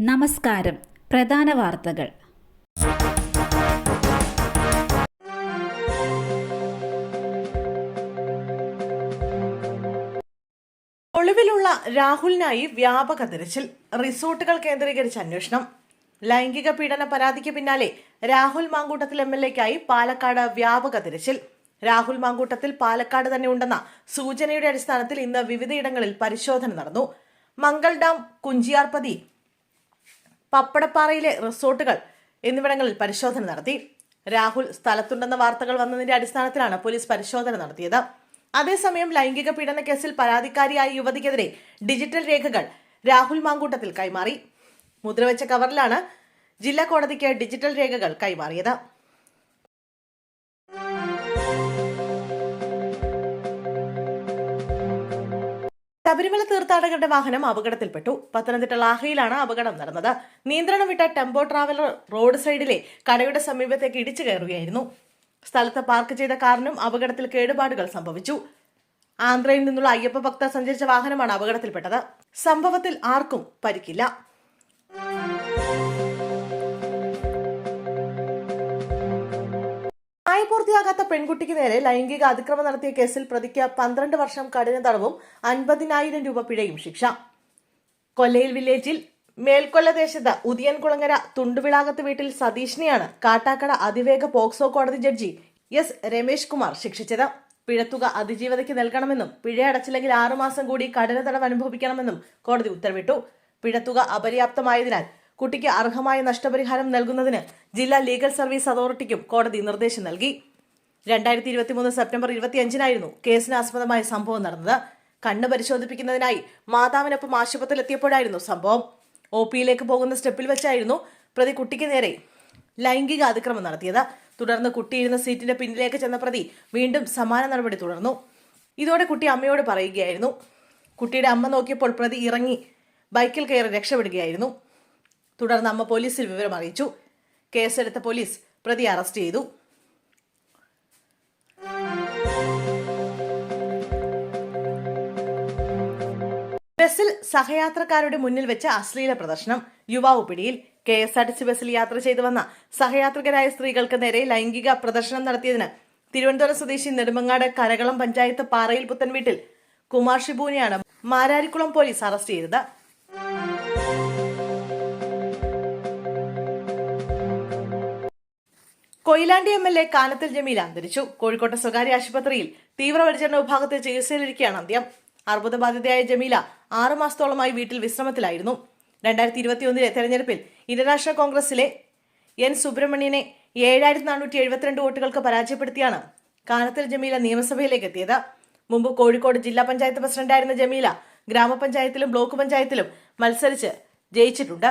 നമസ്കാരം. പ്രധാന വാർത്തകൾ. ഒളിവിലുള്ള രാഹുലിനായി വ്യാപക തിരച്ചിൽ. റിസോർട്ടുകൾ കേന്ദ്രീകരിച്ച് അന്വേഷണം. ലൈംഗിക പീഡന പരാതിക്ക് പിന്നാലെ രാഹുൽ മാങ്കൂട്ടത്തിൽ MLAക്കായി പാലക്കാട് വ്യാപക തിരച്ചിൽ. രാഹുൽ മാങ്കൂട്ടത്തിൽ പാലക്കാട് തന്നെ ഉണ്ടെന്ന സൂചനയുടെ അടിസ്ഥാനത്തിൽ ഇന്ന് വിവിധയിടങ്ങളിൽ പരിശോധന നടന്നു. മംഗൾ ഡാം, കുഞ്ചിയാർപതി, പപ്പടപ്പാറയിലെ റിസോർട്ടുകൾ എന്നിവിടങ്ങളിൽ പരിശോധന നടത്തി. രാഹുൽ സ്ഥലത്തുണ്ടെന്ന വാർത്തകൾ വന്നതിന്റെ അടിസ്ഥാനത്തിലാണ് പോലീസ് പരിശോധന നടത്തിയത്. അതേസമയം ലൈംഗിക പീഡന കേസിൽ പരാതിക്കാരിയായ യുവതിക്കെതിരെ ഡിജിറ്റൽ രേഖകൾ രാഹുൽ മാങ്കൂട്ടത്തിൽ കൈമാറി. മുദ്രവെച്ച കവറിലാണ് ജില്ലാ കോടതിക്ക് ഡിജിറ്റൽ രേഖകൾ കൈമാറിയത്. ശബരിമല തീർത്ഥാടകരുടെ വാഹനം അപകടത്തിൽപ്പെട്ടു. പത്തനംതിട്ട ലാഹയിലാണ് അപകടം നടന്നത്. നിയന്ത്രണം വിട്ട ടെമ്പോ ട്രാവലർ റോഡ് സൈഡിലെ കടയുടെ സമീപത്തേക്ക് ഇടിച്ചു കയറുകയായിരുന്നു. സ്ഥലത്ത് പാർക്ക് ചെയ്ത കാറിനും അപകടത്തിൽ കേടുപാടുകൾ സംഭവിച്ചു. ആന്ധ്രയിൽ നിന്നുള്ള അയ്യപ്പ ഭക്തർ സഞ്ചരിച്ച വാഹനമാണ് അപകടത്തിൽപ്പെട്ടത്. സംഭവത്തിൽ ആർക്കും പരിക്കില്ല. പ്രായപൂർത്തിയാകാത്ത പെൺകുട്ടിക്ക് നേരെ ലൈംഗിക അതിക്രമം നടത്തിയ കേസിൽ പ്രതിക്ക് 12 വർഷം കഠിന തടവും 50,000 രൂപ പിഴയും ശിക്ഷ. കൊല്ലയിൽ വില്ലേജിൽ മേൽക്കൊല്ല ദേശത്ത് ഉദിയൻകുളങ്ങര തുണ്ടുവിളാകത്ത് വീട്ടിൽ സതീഷിനെയാണ് കാട്ടാക്കട അതിവേഗ പോക്സോ കോടതി ജഡ്ജി S. രമേശ് കുമാർ ശിക്ഷിച്ചത്. പിഴത്തുക അതിജീവതയ്ക്ക് നൽകണമെന്നും പിഴ അടച്ചില്ലെങ്കിൽ 6 മാസം കൂടി കഠിന തടവ് അനുഭവിക്കണമെന്നും കോടതി ഉത്തരവിട്ടു. പിഴത്തുക അപര്യാപ്തമായതിനാൽ കുട്ടിക്ക് അർഹമായ നഷ്ടപരിഹാരം നൽകുന്നതിന് ജില്ലാ ലീഗൽ സർവീസ് അതോറിറ്റിക്കും കോടതി നിർദ്ദേശം നൽകി. 2023 സെപ്റ്റംബർ 25-നായിരുന്നു കേസിന് ആസ്പദമായ സംഭവം നടന്നത്. കണ്ണ് പരിശോധിപ്പിക്കുന്നതിനായി മാതാവിനൊപ്പം ആശുപത്രിയിലെത്തിയപ്പോഴായിരുന്നു സംഭവം. OPയിലേക്ക് പോകുന്ന സ്റ്റെപ്പിൽ വെച്ചായിരുന്നു പ്രതി കുട്ടിക്ക് നേരെ ലൈംഗിക അതിക്രമം നടത്തിയത്. തുടർന്ന് കുട്ടിയിരുന്ന സീറ്റിന്റെ പിന്നിലേക്ക് ചെന്ന പ്രതി വീണ്ടും സമാന നടപടി തുടർന്നു. ഇതോടെ കുട്ടി അമ്മയോട് പറയുകയായിരുന്നു. കുട്ടിയുടെ അമ്മ നോക്കിയപ്പോൾ പ്രതി ഇറങ്ങി ബൈക്കിൽ കയറി രക്ഷപ്പെടുകയായിരുന്നു. തുടർന്ന് അമ്മ പോലീസിൽ വിവരം അറിയിച്ചു. കേസെടുത്ത പോലീസ് പ്രതിയെ അറസ്റ്റ് ചെയ്തു. ബസ്സിൽ സഹയാത്രക്കാരുടെ മുന്നിൽ വെച്ച് അശ്ലീല പ്രദർശനം. യുവാവ് പിടിയിൽ. KSRTC ബസ്സിൽ യാത്ര ചെയ്തു വന്ന സഹയാത്രികരായ സ്ത്രീകൾക്ക് നേരെ ലൈംഗിക പ്രദർശനം നടത്തിയതിന് തിരുവനന്തപുരം സ്വദേശി നെടുമങ്ങാട് കരകളം പഞ്ചായത്ത് പാറയിൽ പുത്തൻ വീട്ടിൽ കുമാർ ഷിബുവിനെയാണ് മാരാരിക്കുളം പോലീസ് അറസ്റ്റ് ചെയ്തത്. കൊയിലാണ്ടി MLA കാനത്തിൽ ജമീല അന്തരിച്ചു. കോഴിക്കോട്ടെ സ്വകാര്യ ആശുപത്രിയിൽ തീവ്രപരിചരണ വിഭാഗത്തിൽ ചികിത്സയിലിരിക്കെയാണ് അന്ത്യം. അർബുദബാധിതയായ ജമീല 6 മാസത്തോളമായി വീട്ടിൽ വിശ്രമത്തിലായിരുന്നു. 2021 തെരഞ്ഞെടുപ്പിൽ ഇന്റർനാഷണൽ കോൺഗ്രസിലെ N. സുബ്രഹ്മണ്യനെ 7472 വോട്ടുകൾക്ക് പരാജയപ്പെടുത്തിയാണ് കാനത്തിൽ ജമീല നിയമസഭയിലേക്ക് എത്തിയത്. മുമ്പ് കോഴിക്കോട് ജില്ലാ പഞ്ചായത്ത് പ്രസിഡന്റായിരുന്ന ജമീല ഗ്രാമപഞ്ചായത്തിലും ബ്ലോക്ക് പഞ്ചായത്തിലും മത്സരിച്ച് ജയിച്ചിട്ടുണ്ട്.